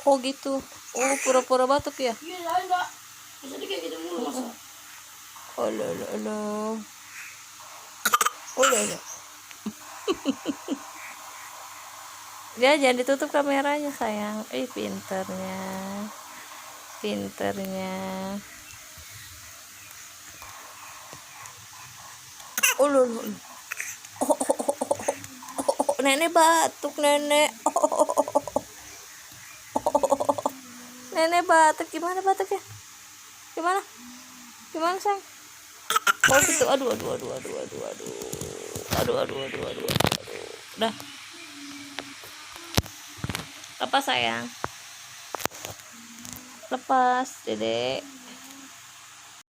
Oh gitu. Oh pura-pura batuk ya. Iya enggak. Jadi kayak gitu mulu masa. Oh lo lo lo. Oh lo lo. Ya jangan ditutup kameranya sayang. Pinternya. Pinternya. Oh lo lo. Nenek batuk nenek. Nenek batuk, gimana batuknya? Gimana? Gimana sayang? Oh gitu. Aduh. Udah. Lepas sayang. Lepas, Dedek.